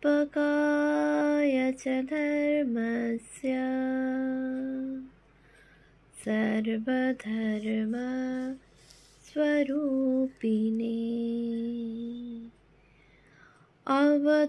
संस्थापकाय च धर्मस्य सर्वधर्मस्वरूपिणे अवतारवरिष्ठाय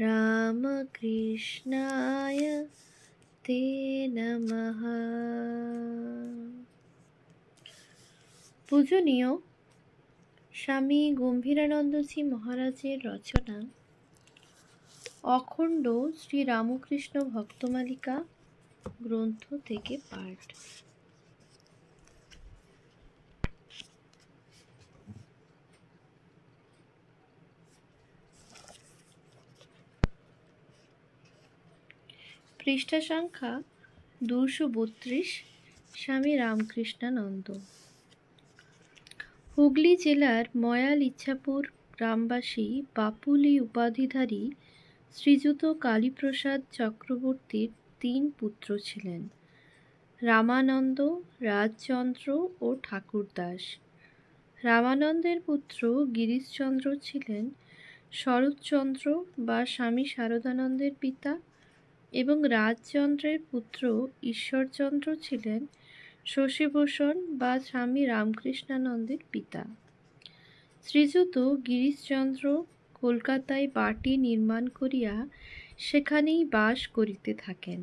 रामकृष्णाय ते नमः। পূজনীয় স্বামী গম্ভীরানন্দজি মহারাজের রচনা অখণ্ড শ্রী রামকৃষ্ণ ভক্তমালিকা গ্রন্থ থেকে পাঠ। পৃষ্ঠা সংখ্যা 232। স্বামী রামকৃষ্ণানন্দ। হুগলি জেলার ময়াল ইচ্ছাপুর গ্রামবাসী বাপুলি উপাধিধারী শ্রীযুত কালীপ্রসাদ চক্রবর্তীর 3 পুত্র ছিলেন, রামানন্দ, রাজচন্দ্র ও ঠাকুরদাস। রামানন্দের পুত্র গিরিশচন্দ্র ছিলেন শরৎচন্দ্র বা স্বামী শারদানন্দের পিতা এবং রাজচন্দ্রের পুত্র ঈশ্বরচন্দ্র ছিলেন শশীভূষণ বা স্বামী রামকৃষ্ণানন্দের পিতা। শ্রীযুত গিরিশচন্দ্র কলকাতায় বাটি নির্মাণ করিয়া সেখানেই বাস করিতে থাকেন,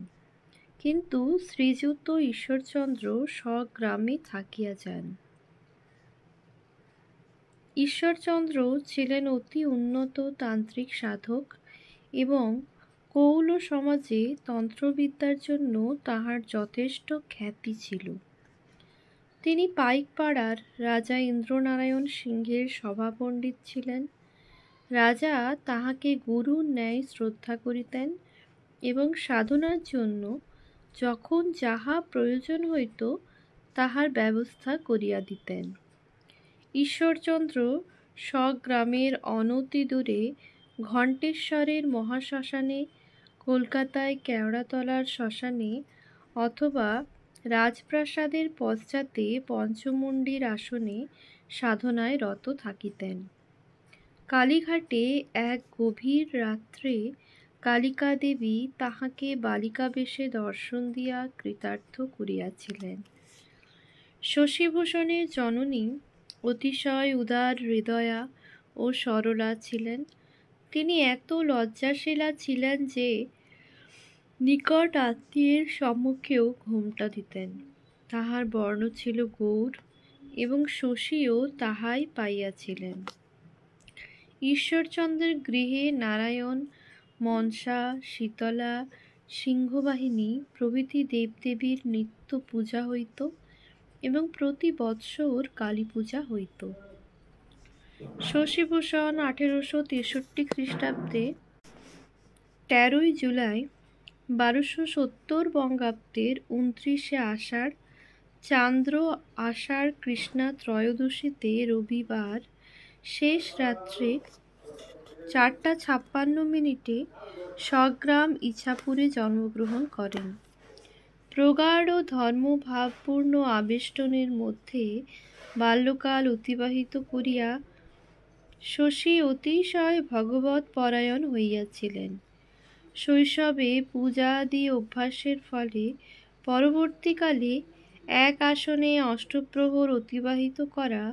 কিন্তু শ্রীযুত ঈশ্বরচন্দ্র স্বগ্রামে থাকিয়া যান। ঈশ্বরচন্দ্র ছিলেন অতি উন্নত তান্ত্রিক সাধক এবং কৌল সমাজে তন্ত্রবিদ্যার জন্য তাহার যথেষ্ট খ্যাতি ছিল। তিনি পাইকপাড়ার রাজা ইন্দ্রনারায়ণ সিংহের সভাপণ্ডিত ছিলেন। রাজা তাহাকে গুরুর ন্যায় শ্রদ্ধা করিতেন এবং সাধনার জন্য যখন যাহা প্রয়োজন হইত তাহার ব্যবস্থা করিয়া দিতেন। ঈশ্বরচন্দ্র স্বগ্রামের অনতি দূরে ঘণ্টেশ্বরের মহাশ্মশানে, কলকাতায় কেওড়াতলার শ্মশানে অথবা রাজপ্রাসাদের পশ্চাতে পঞ্চমুণ্ডির আসনে সাধনায় রত থাকিতেন। কালীঘাটে এক গভীর রাত্রে কালিকা দেবী তাহাকে বালিকাবেশে দর্শন দিয়া কৃতার্থ করিয়াছিলেন। শশীভূষণের জননী অতিশয় উদার হৃদয়া ও সরলা ছিলেন। তিনি এত লজ্জাশীলা ছিলেন যে নিকট আত্মীয়ের সম্মুখেও ঘোমটা দিতেন। তাহার বর্ণ ছিল গৌর এবং শশীও তাহাই পাইয়াছিলেন। ঈশ্বরচন্দ্রের গৃহে নারায়ণ, মনসা, শীতলা, সিংহবাহিনী প্রভৃতি দেবদেবীর নিত্য পূজা হইত এবং প্রতি বৎসর কালী পূজা হইত। শশীভূষণ 1863 খ্রিস্টাব্দে 13 জুলাই, 1270 বঙ্গাব্দের 29 আষাঢ়, চান্দ্র আষাঢ় কৃষ্ণা ত্রয়োদশীতে রবিবার শেষ রাত্রে 4:56 স্বগ্রাম ইছাপুরে জন্মগ্রহণ করেন। প্রগাঢ় ধর্মভাবপূর্ণ আবেষ্টনের মধ্যে বাল্যকাল অতিবাহিত করিয়া শশী অতিশয় ভগবৎ পরায়ণ হইয়াছিলেন। শৈশবে পূজাদি অভ্যাসের ফলে পরবর্তীকালে এক আসনে অষ্টপ্রহর অতিবাহিত করা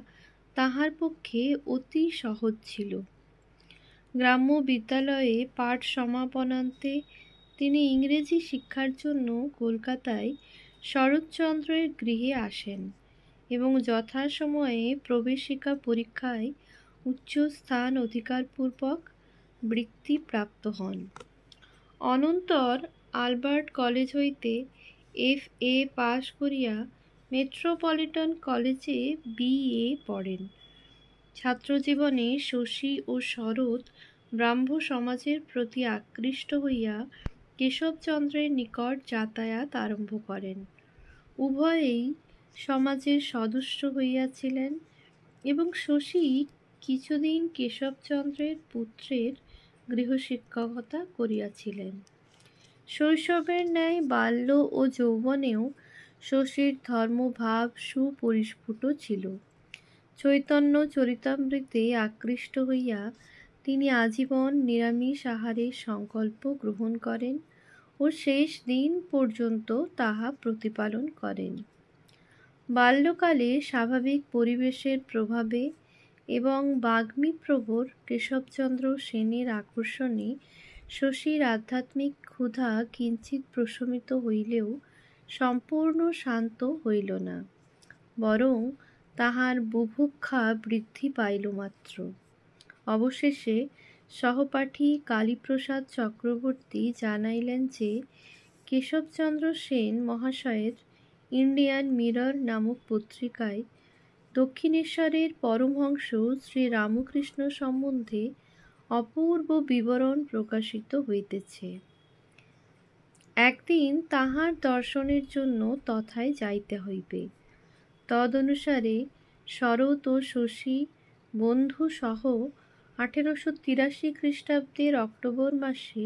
তাহার পক্ষে অতি সহজ ছিল। গ্রাম্য বিদ্যালয়ে পাঠ সমাপনান্তে তিনি ইংরেজি শিক্ষার জন্য কলকাতায় শরৎচন্দ্রের গৃহে আসেন এবং যথাসময়ে প্রবেশিকা পরীক্ষায় উচ্চ স্থান অধিকারপূর্বক বৃত্তি প্রাপ্ত হন। অনন্তর আলবার্ট কলেজ হইতে FA পাশ করিয়া মেট্রোপলিটন কলেজে BA পড়েন। ছাত্রজীবনে শশী ও শরৎ ব্রাহ্ম সমাজের প্রতি আকৃষ্ট হইয়া কেশবচন্দ্রের নিকট যাতায়াত আরম্ভ করেন। উভয়েই সমাজের সদস্য হইয়াছিলেন এবং শশী কিছুদিন কেশবচন্দ্রের পুত্রের গৃহশিক্ষকতা করিয়াছিলেন। শৈশবের ন্যায় বাল্য ও যৌবনেও শশীর ধর্মভাব সুপরিস্ফুট ছিল। চৈতন্য চরিতামৃতে আকৃষ্ট হইয়া তিনি আজীবন নিরামিষ আহারের সংকল্প গ্রহণ করেন ও শেষ দিন পর্যন্ত তাহা প্রতিপালন করেন। বাল্যকালে স্বাভাবিক পরিবেশের প্রভাবে এবং বাগ্মীপ্রবর কেশবচন্দ্র সেনের আকর্ষণে শশীর আধ্যাত্মিক ক্ষুধা কিঞ্চিৎ প্রশমিত হইলেও সম্পূর্ণ শান্ত হইল না, বরং তাহার বুভুক্ষা বৃদ্ধি পাইল মাত্র। অবশেষে সহপাঠী কালীপ্রসাদ চক্রবর্তী জানাইলেন যে কেশবচন্দ্র সেন মহাশয়ের ইন্ডিয়ান মিরর নামক পত্রিকায় দক্ষিণেশ্বরের পরমহংস শ্রী রামকৃষ্ণ সম্বন্ধে অপূর্ব বিবরণ প্রকাশিত হইতেছে। একদিন তাহার দর্শনের জন্য তথায় যাইতে হইবে। তদনুসারে শরৎ ও শশী বন্ধুসহ 1883 খ্রিস্টাব্দের অক্টোবর মাসে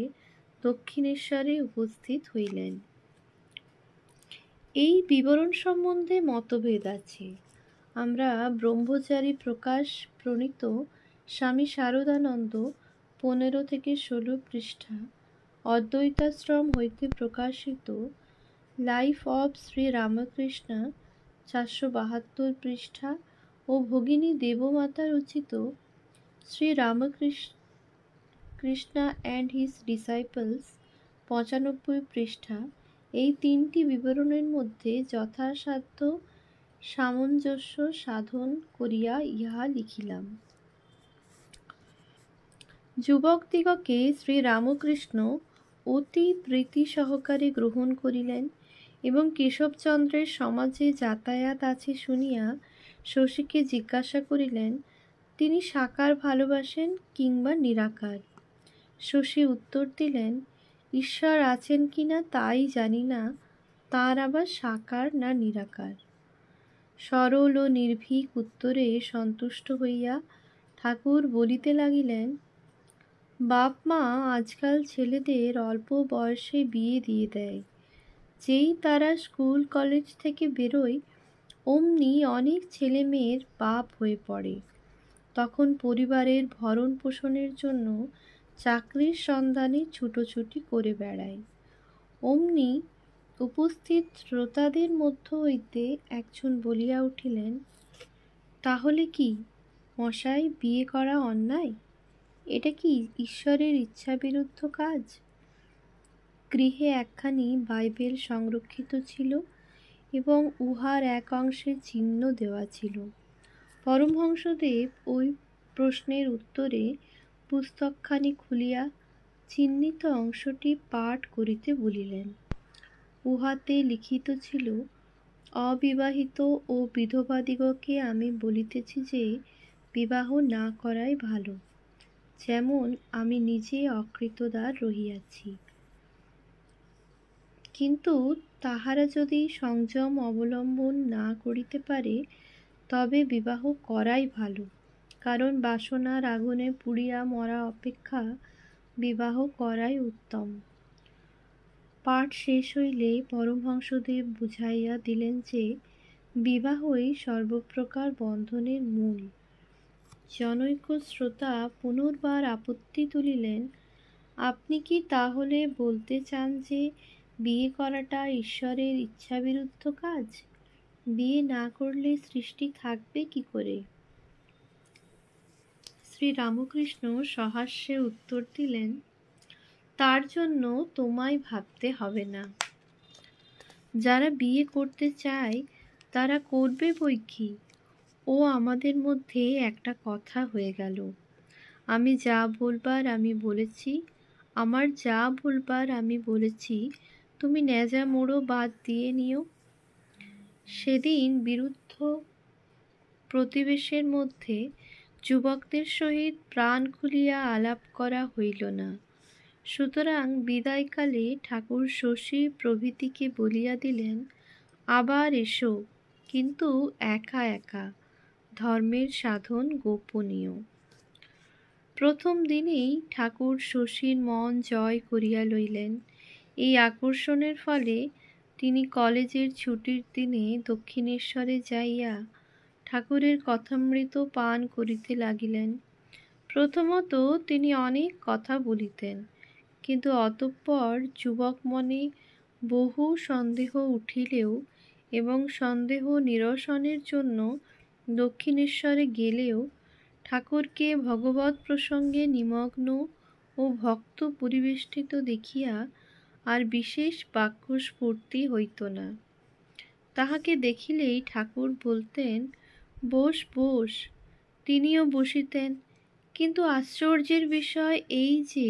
দক্ষিণেশ্বরে উপস্থিত হইলেন। এই বিবরণ সম্বন্ধে মতভেদ আছে। আমরা ব্রহ্মচারী প্রকাশ প্রণীত স্বামী শারদানন্দ 15 থেকে 16 পৃষ্ঠা, অদ্বৈতাশ্রম হইতে প্রকাশিত লাইফ অব শ্রী রামকৃষ্ণ 472 পৃষ্ঠা ও ভগিনী দেবমাতা রচিত Shri Ramakrishna and his disciples 95 পৃষ্ঠা, এই তিনটি বিবরণের মধ্যে যথাসাধ্য সামঞ্জস্য সাধন করিয়া ইহা লিখিলাম। যুবকদিগকে শ্রী রামকৃষ্ণ অতি প্রীতি সহকারে গ্রহণ করিলেন এবং কেশবচন্দ্রের সমাজে যাতায়াত আছে শুনিয়া শশীকে জিজ্ঞাসা করিলেন, তিনি সাকার ভালোবাসেন কিংবা নিরাকার? শশী উত্তর দিলেন, ঈশ্বর আছেন কিনা তাই জানি না, তাঁর আবার সাকার না নিরাকার। সরল ও নির্ভীক উত্তরে সন্তুষ্ট হইয়া ঠাকুর বলিতে লাগিলেন, বাপ মা আজকাল ছেলেদের অল্প বয়সে বিয়ে দিয়ে দেয়। যেই তারা স্কুল কলেজ থেকে বেরোয় অমনি অনেক ছেলে মেয়ের বাপ হয়ে পড়ে। তখন পরিবারের ভরণ পোষণের জন্য চাকরির সন্ধানে ছুটোছুটি করে বেড়ায়। অমনি উপস্থিত শ্রোতাদের মধ্য হইতে একজন বলিয়া উঠিলেন, তাহলে কি মশাই বিয়ে করা অন্যায়? এটা কি ঈশ্বরের ইচ্ছাবিরুদ্ধ কাজ? গৃহে একখানি বাইবেল সংরক্ষিত ছিল এবং উহার এক অংশে চিহ্ন দেওয়া ছিল। পরমহংসদেব ওই প্রশ্নের উত্তরে পুস্তকখানি খুলিয়া চিহ্নিত অংশটি পাঠ করিতে বলিলেন। উহাতে লিখিত ছিল, অবিবাহিত ও বিধবাদিগকে আমি বলিতেছি যে বিবাহ না করাই ভালো, যেমন আমি নিজে অকৃতদার রহিয়াছি। কিন্তু তাহারা যদি সংযম অবলম্বন না করিতে পারে তবে বিবাহ করাই ভালো, কারণ বাসনার আগুনে পুড়িয়া মরা অপেক্ষা বিবাহ করাই উত্তম। পাঠ শেষ হইলে পরমহংসদেব বুঝাইয়া দিলেন যে বিবাহই সর্বপ্রকার বন্ধনের মূল। জনৈক শ্রোতা পুনর্বার আপত্তি তুলিলেন, আপনি কি তাহলে বলতে চান যে বিয়ে করাটা ঈশ্বরের ইচ্ছাবিরুদ্ধ কাজ? বিয়ে না করলে সৃষ্টি থাকবে কি করে? শ্রী রামকৃষ্ণ সহাস্যে উত্তর দিলেন, তার জন্য তোমায় ভাবতে হবে না। যারা বিয়ে করতে চায় তারা করবে বই কি। ও আমাদের মধ্যে একটা কথা হয়ে গেল। আমি যা বলবার আমি বলেছি, আমার যা বলবার আমি বলেছি, তুমি ন্যাজা মোড়ো বাদ দিয়ে নিও। সেদিন বিরুদ্ধ প্রতিবেশের মধ্যে যুবকদের সহিত প্রাণ খুলিয়া আলাপ করা হইল না। সুতরাং বিদায়কালে ঠাকুর শশী প্রভৃতিকে বলিয়া দিলেন, আবার এসো, কিন্তু একা একা, ধর্মের সাধন গোপনীয়। প্রথম দিনেই ঠাকুর শশীর মন জয় করিয়া লইলেন। এই আকর্ষণের ফলে তিনি কলেজের ছুটির দিনে দক্ষিণেশ্বরে যাইয়া ঠাকুরের কথামৃত পান করিতে লাগিলেন। প্রথমত তিনি অনেক কথা বলিতেন, কিন্তু অতঃপর যুবক মনে বহু সন্দেহ উঠিলেও এবং সন্দেহ নিরসনের জন্য দক্ষিণেশ্বরে গেলেও ঠাকুরকে ভগবৎ প্রসঙ্গে নিমগ্ন ও ভক্ত পরিবেষ্টিত দেখিয়া আর বিশেষ বাক্যস্ফূর্তি হইত না। তাহাকে দেখিলেই ঠাকুর বলতেন, বস বস। তিনিও বসিতেন, কিন্তু আশ্চর্যের বিষয় এই যে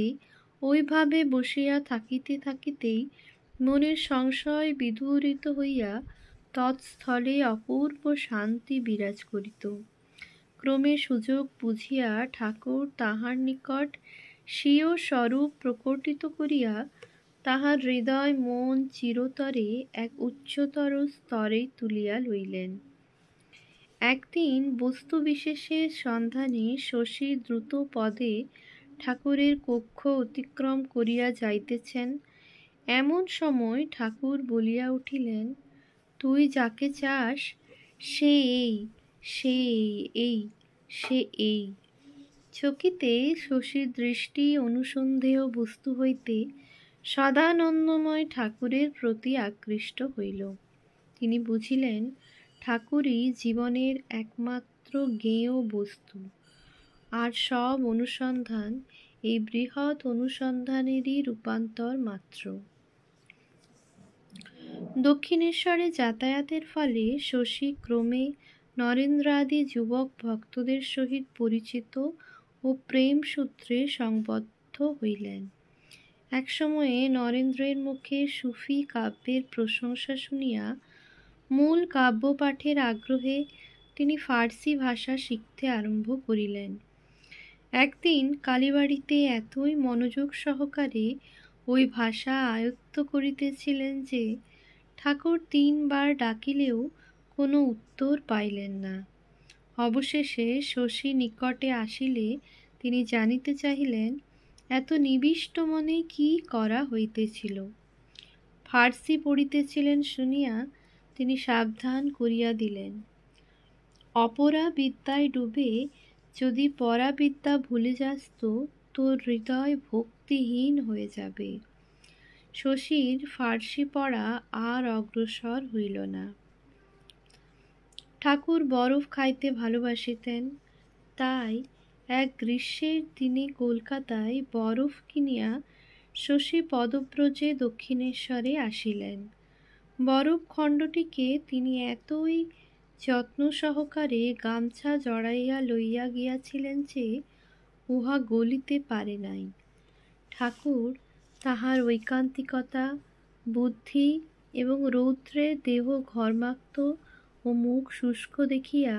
ওইভাবে বসিয়া থাকিতে থাকিতেই মনের সংশয় বিদূরিত হইয়া তৎস্থলে অপূর্ব শান্তি বিরাজ করিত। ক্রমে সুযোগ বুঝিয়া ঠাকুর তাহার নিকট স্বীয় স্বরূপ প্রকটিত করিয়া তাহার হৃদয় মন চিরতরে এক উচ্চতর স্তরে তুলিয়া লইলেন। একদিন বস্তু বিশেষের সন্ধানে শশী দ্রুত পদে ঠাকুরের কক্ষ অতিক্রম করিয়া যাইতেছেন। এমন সময় ঠাকুর বলিয়া উঠিলেন, তুই যাকে চাস সে এই, সে এই, সে এই। চকিতে শশীর দৃষ্টি অনুসন্ধেয় বস্তু হইতে সদানন্দময় ঠাকুরের প্রতি আকৃষ্ট হইল। তিনি বুঝিলেন ঠাকুরই জীবনের একমাত্র জ্ঞেয় বস্তু, আর সব অনুসন্ধান এই বৃহৎ অনুসন্ধানেরই রূপান্তর মাত্র। দক্ষিণেশ্বরে যাতায়াতের ফলে শশী ক্রমে নরেন্দ্রাদি যুবক ভক্তদের সহিত পরিচিত ও প্রেম সূত্রে সংবদ্ধ হইলেন। এক সময়ে নরেন্দ্রের মুখে সুফি কাব্যের প্রশংসা শুনিয়া মূল কাব্যপাঠের আগ্রহে তিনি ফার্সি ভাষা শিখতে আরম্ভ করিলেন। একদিন কালীবাড়িতে এতই মনোযোগ সহকারে ওই ভাষা আয়ত্ত করিতেছিলেন যে ঠাকুর 3 বার ডাকিলেও কোনো উত্তর পাইলেন না। অবশেষে শশী নিকটে আসিলে তিনি জানিতে চাহিলেন এত নিবিষ্ট মনে কি করা হইতেছিল। ফার্সি পড়িতেছিলেন শুনিয়া তিনি সাবধান করিয়া দিলেন, অপরা বিদ্যায় ডুবে যদি পরাবিদ্যা ভুলে যাস তো তোর হৃদয় ভক্তিহীন হয়ে যাবে। শশীর ফার্সি পড়া আর অগ্রসর হইল না। ঠাকুর বরফ খাইতে ভালোবাসিতেন, তাই এক গ্রীষ্মের দিনে কলকাতায় বরফ কিনিয়া শশী পদব্রজে দক্ষিণেশ্বরে আসিলেন। বরফ খণ্ডটিকে তিনি এতই যত্ন সহকারে গামছা জড়াইয়া লইয়া গিয়াছিলেন যে উহা গলিতে পারে নাই। ঠাকুর তাহার ঐকান্তিকতা, বুদ্ধি এবং রৌদ্রে দেহ ঘর্মাক্ত ও মুখ শুষ্ক দেখিয়া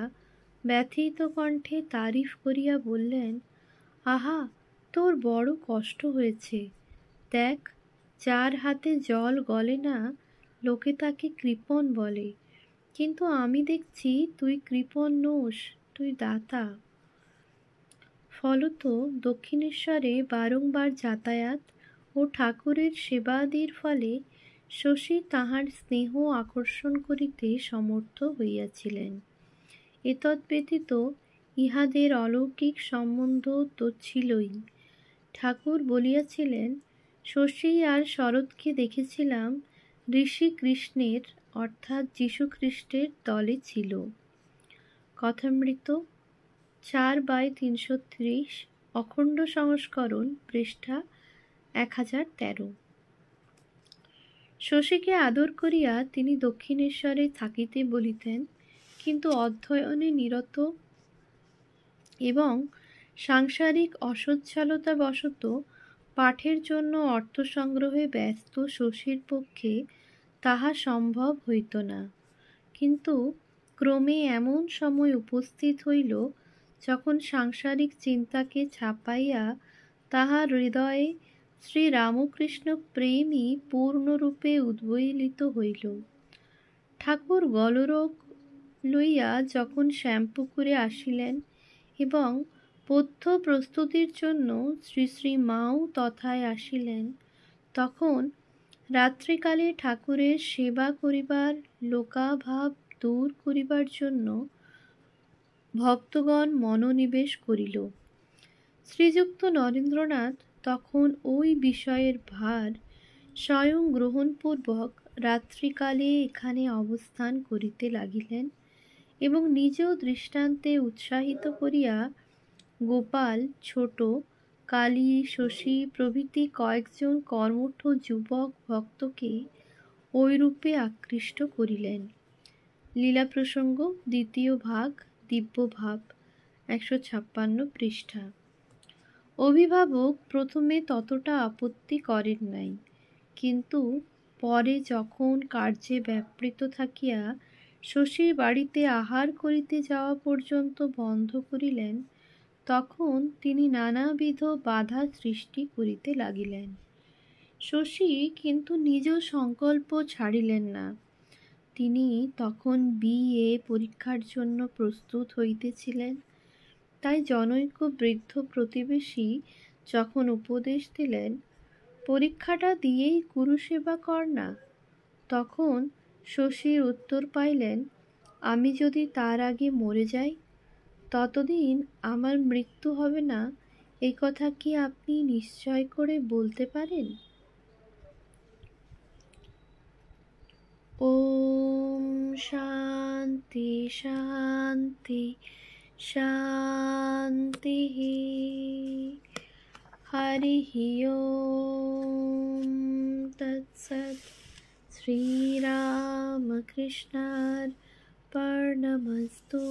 ব্যথিত কণ্ঠে তারিফ করিয়া বললেন, আহা, তোর বড় কষ্ট হয়েছে। দেখ, যার হাতে জল গলে না লোকে তাকে কৃপণ বলে, কিন্তু আমি দেখছি তুই কৃপণ নোস, তুই দাতা। ফলত দক্ষিণেশ্বরে বারংবার যাতায়াত ও ঠাকুরের সেবাদির ফলে শশী তাহার স্নেহ আকর্ষণ করিতে সমর্থ হইয়াছিলেন। এতদ্ব্যতীত ইহাদের অলৌকিক সম্বন্ধ তো ছিলই। ঠাকুর বলিয়াছিলেন, শশী আর শরৎকে দেখেছিলাম ঋষি কৃষ্ণের অর্থাৎ যীশুখ্রিস্টের দলে ছিল। কথামৃত 4/330, অখণ্ড সংস্করণ, পৃষ্ঠা 1013। শশীকে আদর করিয়া তিনি দক্ষিণেশ্বরে থাকিতে বলিতেন, কিন্তু অধ্যয়নে নিরত এবং সাংসারিক অসচ্ছলতাবশত পাঠের জন্য অর্থ সংগ্রহে ব্যস্ত শশীর পক্ষে তাহা সম্ভব হইত না। কিন্তু ক্রমে এমন সময় উপস্থিত হইল যখন সাংসারিক চিন্তাকে ছাপাইয়া তাহার হৃদয়ে শ্রীরামকৃষ্ণ প্রেমই পূর্ণরূপে উদ্বেলিত হইল। ঠাকুর গলরোগ লইয়া যখন শ্যামপুকুরে আসিলেন এবং পথ্য প্রস্তুতির জন্য শ্রী শ্রী মাও তথায় আসিলেন, তখন রাত্রিকালে ঠাকুরের সেবা করিবার লোকাভাব দূর করিবার জন্য ভক্তগণ মনোনিবেশ করিল। শ্রীযুক্ত নরেন্দ্রনাথ তখন ওই বিষয়ের ভার স্বয়ং গ্রহণপূর্বক রাত্রিকালে এখানে অবস্থান করিতে লাগিলেন এবং নিজেও দৃষ্টান্তে উৎসাহিত করিয়া গোপাল, ছোট, কালী, শশী প্রভৃতি কয়েকজন কর্মঠ যুবক ভক্তকে ঐরূপে আকৃষ্ট করিলেন। লীলা প্রসঙ্গ দ্বিতীয় ভাগ, দিব্যভাব, 156 পৃষ্ঠা। অভিভাবক প্রথমে ততটা আপত্তি করেন নাই, কিন্তু পরে যখন কার্যে ব্যাপৃত থাকিয়া শশীর বাড়িতে আহার করিতে যাওয়া পর্যন্ত বন্ধ করিলেন, তখন তিনি নানাবিধ বাধা সৃষ্টি করিতে লাগিলেন। শশী কিন্তু নিজ সংকল্প ছাড়িলেন না। তিনি তখন BA পরীক্ষার জন্য প্রস্তুত হইতেছিলেন। তাই জনৈক বৃদ্ধ প্রতিবেশী যখন উপদেশ দিলেন, পরীক্ষাটা দিয়েই গুরুসেবা কর না, তখন শশীর উত্তর পাইলেন, আমি যদি তার আগে মরে যাই, ততদিন আমার মৃত্যু হবে না, এই কথা কি আপনি নিশ্চয় করে বলতে পারেন? ওম শান্তি শান্তি শান্তি। হরি ওম তৎসৎ। শ্রীরামকৃষ্ণার্পণমস্তু।